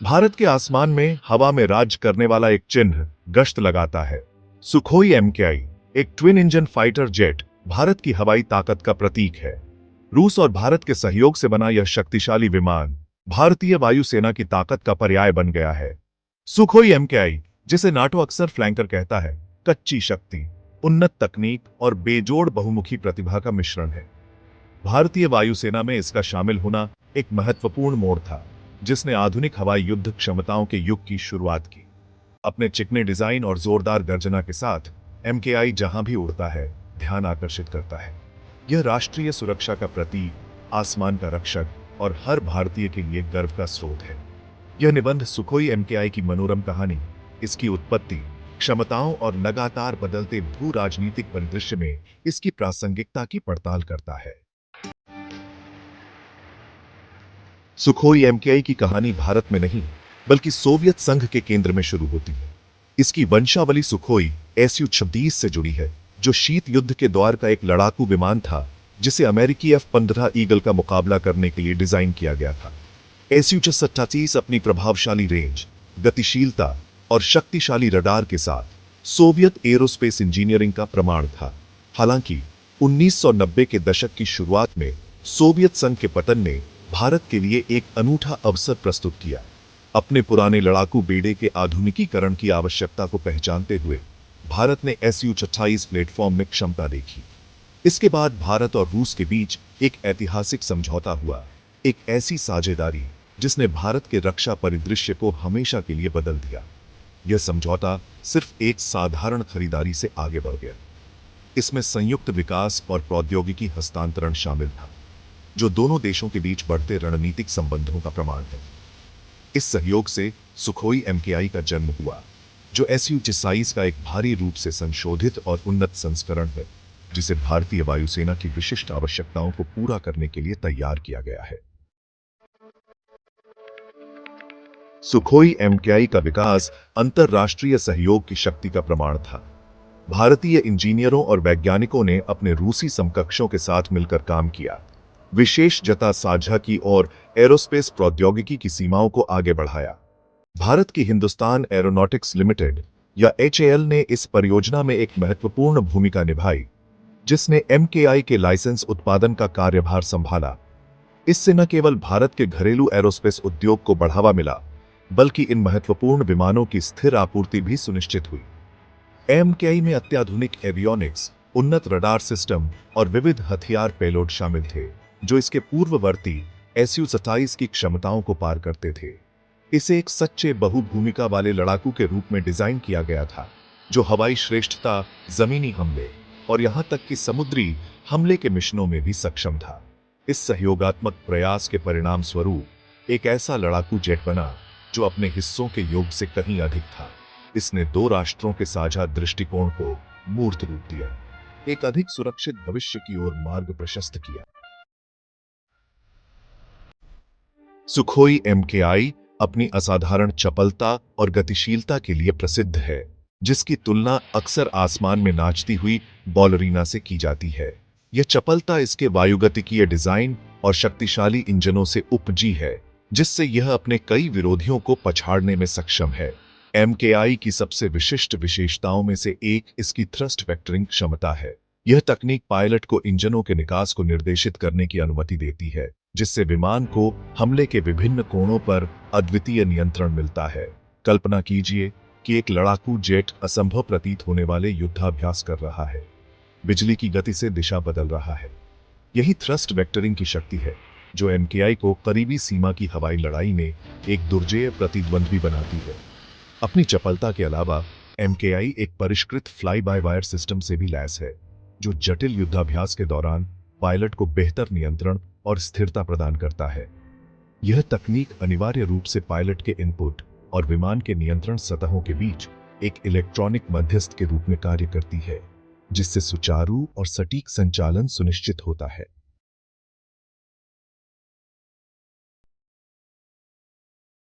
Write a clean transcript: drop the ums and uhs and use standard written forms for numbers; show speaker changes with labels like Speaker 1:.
Speaker 1: भारत के आसमान में हवा में राज करने वाला एक चिन्ह गश्त लगाता है। सुखोई एमकेआई एक twin engine fighter jet Bharat की हवाई ताकत का प्रतीक है। रूस और भारत के सहयोग से बना यह शक्तिशाली विमान भारतीय वायुसेना की ताकत का पर्याय बन गया है। सुखोई एमकेआई, जिसे नाटो अक्सर फ्लैंकर कहता है, कच्ची शक्ति, उन्नत तकनीक और बेजोड़ बहुमुखी प्रतिभा का मिश्रण है। भारतीय वायुसेना में इसका शामिल होना एक महत्वपूर्ण मोड़ था, जिसने आधुनिक हवाई युद्ध क्षमताओं के युग की शुरुआत की। अपने चिकने डिजाइन और जोरदार गर्जना के साथ एमकेआई जहां भी उड़ता है, ध्यान आकर्षित करता है। यह राष्ट्रीय सुरक्षा का प्रतीक, आसमान का रक्षक और हर भारतीय के लिए गर्व का स्रोत है। यह निबंध सुखोई एमकेआई की मनोरम कहानी, इसकी उत्पत्ति, क्षमताओं और लगातार बदलते भू राजनीतिक परिदृश्य में इसकी प्रासंगिकता की पड़ताल करता है। सुखोई एमकेआई की कहानी भारत में नहीं, बल्कि सोवियत संघ के केंद्र में शुरू होती है। इसकी वंशावली सुखोई SU-26 से जुड़ी है, जो शीत युद्ध के दौर का एक लड़ाकू विमान था, जिसे अमेरिकी F-15 ईगल का मुकाबला करने के लिए डिजाइन किया गया था। SU-26 अपनी प्रभावशाली रेंज, गतिशीलता और शक्तिशाली रडार के साथ सोवियत एरोस्पेस इंजीनियरिंग का प्रमाण था। हालांकि 1990 के दशक की शुरुआत में सोवियत संघ के पतन ने भारत के लिए एक अनूठा अवसर प्रस्तुत किया। अपने पुराने लड़ाकू बेड़े के आधुनिकीकरण की आवश्यकता को पहचानते हुए भारत ने SU-26 प्लेटफॉर्म में क्षमता देखी। इसके बाद भारत और रूस के बीच एक ऐतिहासिक समझौता हुआ, एक ऐसी साझेदारी जिसने भारत के रक्षा परिदृश्य को हमेशा के लिए बदल दिया। यह समझौता सिर्फ एक साधारण खरीदारी से आगे बढ़ गया। इसमें संयुक्त विकास और प्रौद्योगिकी हस्तांतरण शामिल था, जो दोनों देशों के बीच बढ़ते रणनीतिक संबंधों का प्रमाण है। इस सहयोग से सुखोई एमकेआई का जन्म हुआ, जो SU-26 का एक भारी रूप से संशोधित और उन्नत संस्करण है, जिसे भारतीय वायुसेना की विशिष्ट आवश्यकताओं को पूरा करने के लिए तैयार किया गया है। सुखोई एमकेआई का विकास अंतरराष्ट्रीय सहयोग की शक्ति का प्रमाण था। भारतीय इंजीनियरों और वैज्ञानिकों ने अपने रूसी समकक्षों के साथ मिलकर काम किया, विशेष जता साझा की और एरोस्पेस प्रौद्योगिकी की सीमाओं को आगे बढ़ाया। भारत की हिंदुस्तान एरोनॉटिक्स लिमिटेड या HAL ने इस परियोजना में एक महत्वपूर्ण भूमिका निभाई, जिसने एमकेआई के लाइसेंस उत्पादन का कार्यभार संभाला। इससे न केवल भारत के घरेलू एरोस्पेस उद्योग को बढ़ावा मिला, बल्कि इन महत्वपूर्ण विमानों की स्थिर आपूर्ति भी सुनिश्चित हुई। एमकेआई में अत्याधुनिक एवियोनिक्स, उन्नत रडार सिस्टम और विविध हथियार पेलोड शामिल थे, जो इसके पूर्ववर्ती SU-27 की क्षमताओं को पार करते थे। इसे एक सच्चे बहुभूमिका वाले लड़ाकू के रूप में डिजाइन किया गया था, जो हवाई श्रेष्ठता, जमीनी हमले और यहां तक कि समुद्री हमले के मिशनों में भी सक्षम था। इस सहयोगात्मक प्रयास के परिणाम स्वरूप एक ऐसा लड़ाकू जेट बना, जो अपने हिस्सों के योग से कहीं अधिक था। इसने दो राष्ट्रों के साझा दृष्टिकोण को मूर्त रूप दिया, एक अधिक सुरक्षित भविष्य की ओर मार्ग प्रशस्त किया। सुखोई एमकेआई अपनी असाधारण चपलता और गतिशीलता के लिए प्रसिद्ध है, जिसकी तुलना अक्सर आसमान में नाचती हुई बॉलरीना से की जाती है। यह चपलता इसके वायुगतिकीय डिजाइन और शक्तिशाली इंजनों से उपजी है, जिससे यह अपने कई विरोधियों को पछाड़ने में सक्षम है। एमकेआई की सबसे विशिष्ट विशेषताओं में से एक इसकी थ्रस्ट वेक्टरिंग क्षमता है। यह तकनीक पायलट को इंजनों के निकास को निर्देशित करने की अनुमति देती है, जिससे विमान को हमले के विभिन्न कोणों पर अद्वितीय नियंत्रण मिलता है। कल्पना कीजिए कि एक लड़ाकू जेट असंभव प्रतीत होने वाले युद्धाभ्यास कर रहा है, बिजली की गति से दिशा बदल रहा है। यही थ्रस्ट वेक्टरिंग की शक्ति है, जो एमकेआई को करीबी सीमा की हवाई लड़ाई में एक दुर्जेय प्रतिद्वंद्वी बनाती है। अपनी चपलता के अलावा एमकेआई एक परिष्कृत फ्लाई बाय वायर सिस्टम से भी लैस है, जो जटिल युद्धाभ्यास के दौरान पायलट को बेहतर नियंत्रण और स्थिरता प्रदान करता है। यह तकनीक अनिवार्य रूप से पायलट के इनपुट और विमान के नियंत्रण सतहों के बीच एक इलेक्ट्रॉनिक मध्यस्थ के रूप में कार्य करती है, जिससे सुचारू और सटीक संचालन सुनिश्चित होता है।